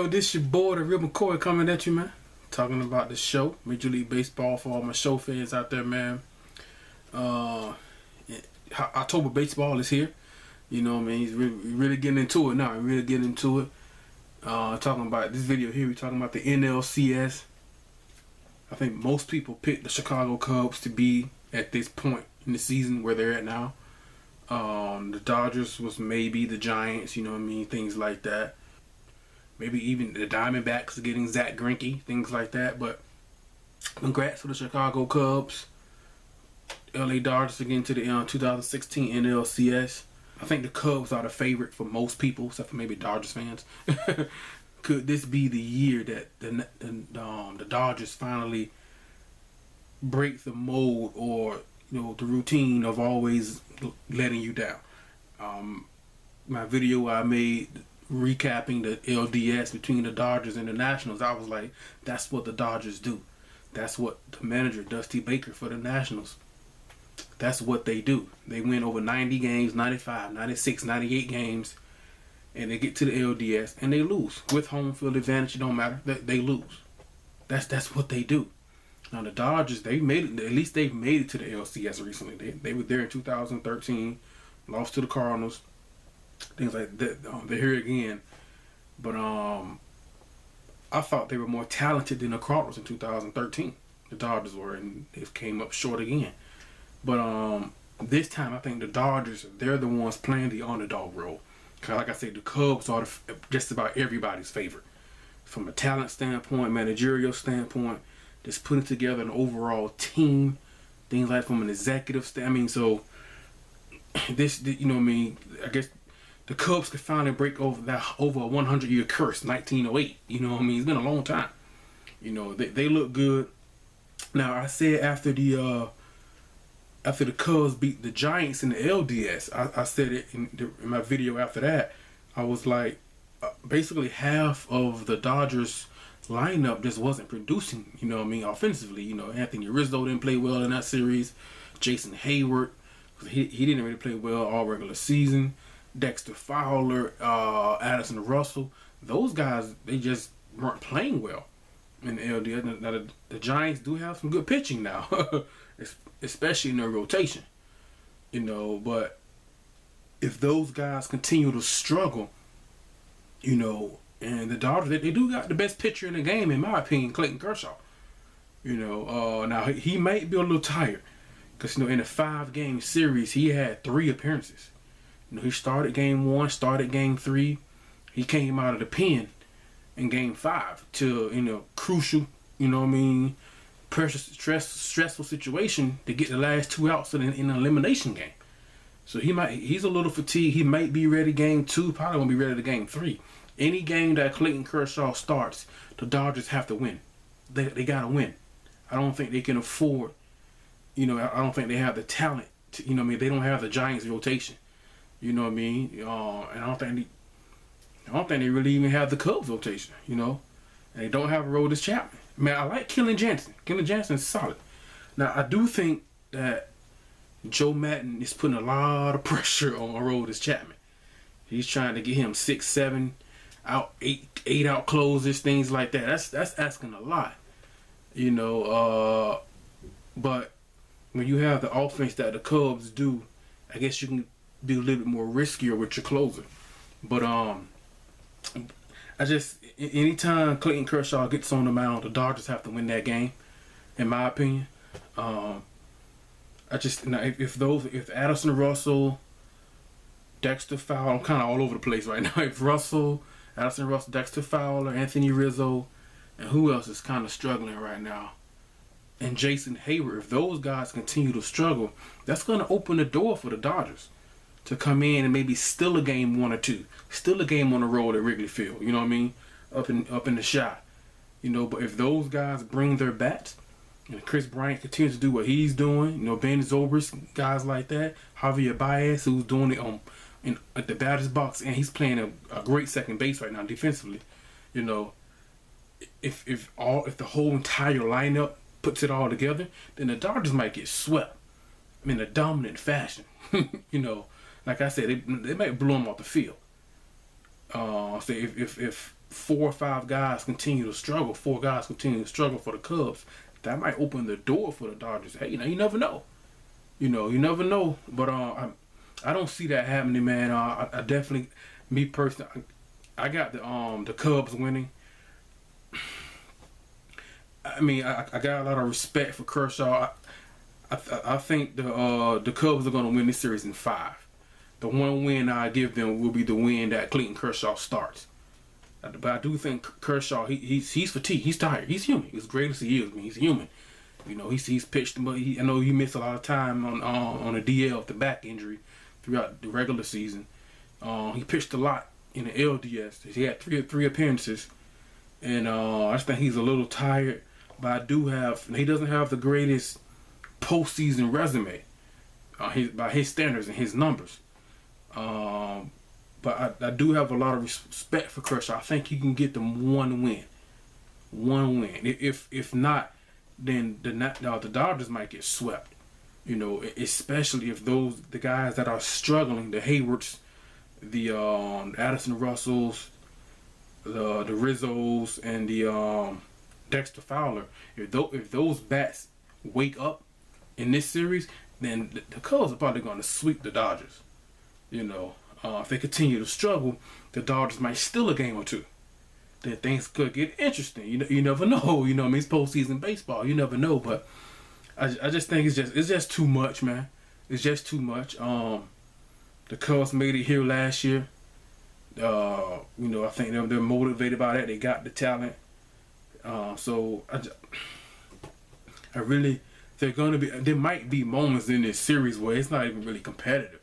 Yo, this your boy, the real McCoy, coming at you, man. Talking about the show, Major League Baseball, for all my show fans out there, man. October baseball is here. You know what I mean? He's really getting into it now. Really getting into it. Talking about this video here, we're talking about the NLCS. I think most people pick the Chicago Cubs to be at this point in the season where they're at now. The Dodgers was maybe the Giants, you know what I mean? Things like that. Maybe even the Diamondbacks getting Zach Greinke, things like that. But congrats to the Chicago Cubs. LA Dodgers again to the 2016 NLCS. I think the Cubs are the favorite for most people, except for maybe Dodgers fans. Could this be the year that the Dodgers finally break the mold, or the routine of always letting you down? My video I made recapping the LDS between the Dodgers and the Nationals, I was like, that's what the Dodgers do. That's what the manager, Dusty Baker, for the Nationals, that's what they do. They win over 90 games, 95, 96, 98 games, and they get to the LDS and they lose. With home field advantage, it don't matter. They lose. That's what they do. Now the Dodgers, they made it. At least they've made it to the LCS recently. They were there in 2013, lost to the Cardinals, things like that. They're here again, but I thought they were more talented than the Cardinals in 2013. The Dodgers were, and they came up short again. But this time I think the Dodgers, they're the ones playing the underdog role. Cause like I said, the Cubs are just about everybody's favorite from a talent standpoint, managerial standpoint, just putting together an overall team, things like from an executive standpoint. I mean, so this, you know what I mean? I guess the Cubs could finally break over a 100-year curse, 1908. You know what I mean? It's been a long time. They look good. Now I said after the Cubs beat the Giants in the LDS, I said it in my video after that. I was like, basically half of the Dodgers lineup just wasn't producing, you know what I mean, offensively. Anthony Rizzo didn't play well in that series. Jason Hayward, he didn't really play well all regular season. Dexter Fowler, Addison Russell, those guys, they just weren't playing well in the LDS. Now the Giants do have some good pitching now, especially in their rotation. But if those guys continue to struggle, and the Dodgers, they do got the best pitcher in the game, in my opinion, Clayton Kershaw. Now he might be a little tired, because in a 5-game series he had 3 appearances. He started game 1, started game 3. He came out of the pen in game 5 to crucial, precious, stressful situation to get the last 2 outs in an elimination game. So he's a little fatigued. He might be ready game 2, probably won't be ready to game 3. Any game that Clayton Kershaw starts, the Dodgers have to win. They gotta win. I don't think they can afford, I don't think they have the talent to, they don't have the Giants rotation. You know what I mean? And I don't think they really even have the Cubs rotation, And they don't have Aroldis Chapman. Man, I like Kenley Jansen. Kenley Jansen's solid. Now, I do think that Joe Madden is putting a lot of pressure on Aroldis Chapman. He's trying to get him 6, 7 out, 8 out closers, things like that. That's asking a lot, But when you have the offense that the Cubs do, I guess you can be a little bit more riskier with your closer. But anytime Clayton Kershaw gets on the mound, the Dodgers have to win that game, in my opinion. If Addison Russell, Dexter Fowler, I'm kind of all over the place right now. If Addison Russell, Dexter Fowler, Anthony Rizzo, and who else is kind of struggling right now, and Jason Hayward, if those guys continue to struggle, that's going to open the door for the Dodgers to come in and maybe steal a game 1 or 2, still a game on the road at Wrigley Field. You know what I mean? Up in the shot. But if those guys bring their bats, and Chris Bryant continues to do what he's doing, Ben Zobrist, guys like that, Javier Baez, who's doing it at the batter's box, and he's playing a great second base right now defensively. If the whole entire lineup puts it all together, then the Dodgers might get swept in a dominant fashion. Like I said, they might blow them off the field. Say if 4 or 5 guys continue to struggle, 4 guys continue to struggle for the Cubs, that might open the door for the Dodgers. Hey, you never know. You never know. But I don't see that happening, man. I definitely, me personally, I got the Cubs winning. I mean, I got a lot of respect for Kershaw. I think the Cubs are going to win this series in 5. The one win I give them will be the win that Clayton Kershaw starts. But I do think Kershaw, he's fatigued. He's tired. He's human. As great as he is, I mean, he's human. He's pitched, but I know he missed a lot of time on a DL with the back injury throughout the regular season. He pitched a lot in the LDS. He had three appearances, and I just think he's a little tired. But he doesn't have the greatest postseason resume by his standards and his numbers. But I do have a lot of respect for Kershaw. I think he can get them one win. If not, then the Dodgers might get swept. Especially if the guys that are struggling, the Haywards, the Addison Russells, the Rizzos, and the Dexter Fowler, if those bats wake up in this series, then the Cubs are probably going to sweep the Dodgers. If they continue to struggle, the Dodgers might steal a game or two. Then things could get interesting. You never know. It's postseason baseball. You never know. But I just think it's just too much, man. It's just too much. The Cubs made it here last year. I think they're motivated by that. They got the talent. So I really, there might be moments in this series where it's not even really competitive.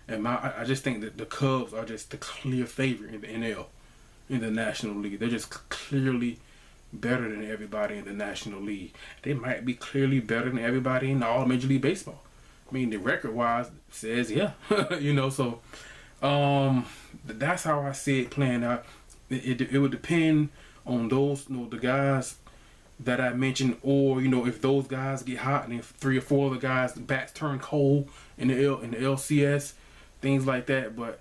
And I just think that the Cubs are just the clear favorite in the NL, in the National League. They're just clearly better than everybody in the National League. They might be clearly better than everybody in all Major League Baseball. I mean, the record-wise says yeah. So that's how I see it playing out. It would depend on those, the guys that I mentioned, or if those guys get hot and if 3 or 4 of the guys' bats turn cold in the LCS. Things like that. But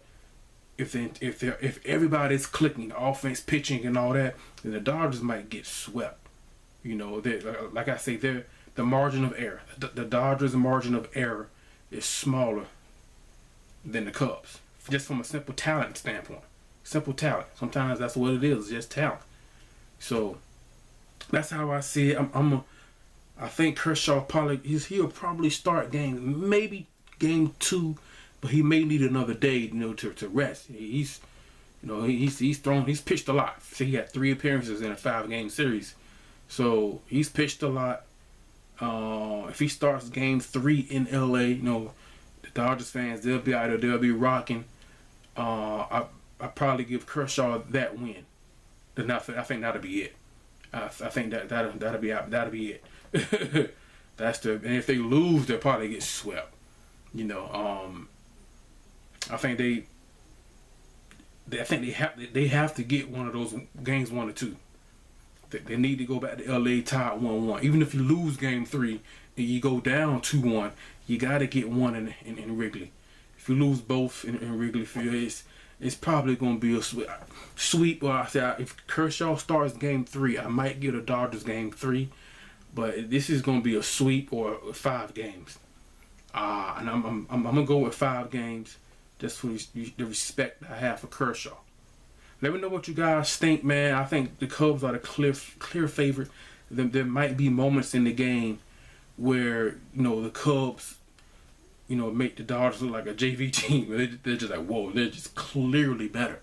if everybody's clicking, offense, pitching, and all that, then the Dodgers might get swept. Like I say, they're the margin of error. The Dodgers' margin of error is smaller than the Cubs, just from a simple talent standpoint. Simple talent. Sometimes that's what it is, just talent. So that's how I see it. I think Kershaw he'll probably start maybe game 2. But he may need another day, to rest. He's pitched a lot. So he had 3 appearances in a 5-game series. So he's pitched a lot. If he starts game 3 in LA, the Dodgers fans, they'll be rocking. I probably give Kershaw that win. I think that'll be it. I think that'll be it. And if they lose, they'll probably get swept. I think they have to get one of those games 1 or 2. They need to go back to LA tied 1-1. Even if you lose game 3 and you go down 2-1, you got to get one in Wrigley. If you lose both in Wrigley Field, it's probably going to be a sweep. Or if Kershaw starts game 3, I might get a Dodgers game 3, but this is going to be a sweep or 5 games. And I'm gonna go with 5 games. Just for the respect I have for Kershaw. Let me know what you guys think, man. I think the Cubs are the clear favorite. There might be moments in the game where the Cubs, make the Dodgers look like a JV team. They're just like, whoa, they're just clearly better.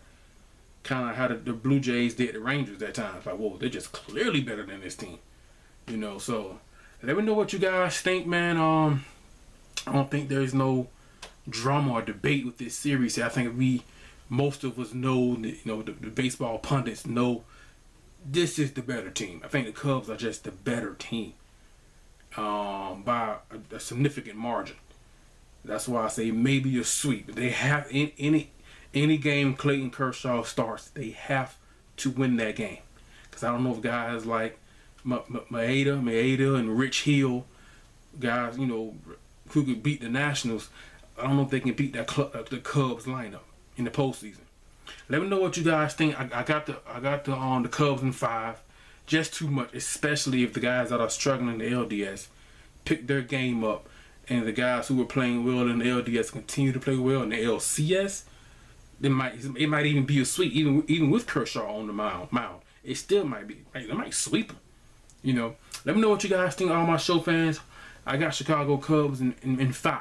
Kind of how the Blue Jays did the Rangers that time. It's like, whoa, they're just clearly better than this team. So let me know what you guys think, man. I don't think there's no drama or debate with this series. I think most of us know, the baseball pundits know this is the better team. I think the Cubs are just the better team by a significant margin. That's why I say maybe a sweep. They have any game Clayton Kershaw starts, they have to win that game. Because I don't know if guys like Maeda and Rich Hill, guys, who could beat the Nationals. I don't know if they can beat the Cubs lineup in the postseason. Let me know what you guys think. I got the Cubs in 5. Just too much, especially if the guys that are struggling in the LDS pick their game up, and the guys who were playing well in the LDS continue to play well in the LCS. It might even be a sweep, even with Kershaw on the mound. It still might be. They might sweep them. You know. Let me know what you guys think, all my show fans. I got Chicago Cubs in 5.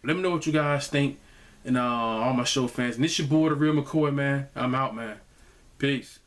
Let me know what you guys think, and all my show fans. And this your boy, The Real McCoy, man. I'm out, man. Peace.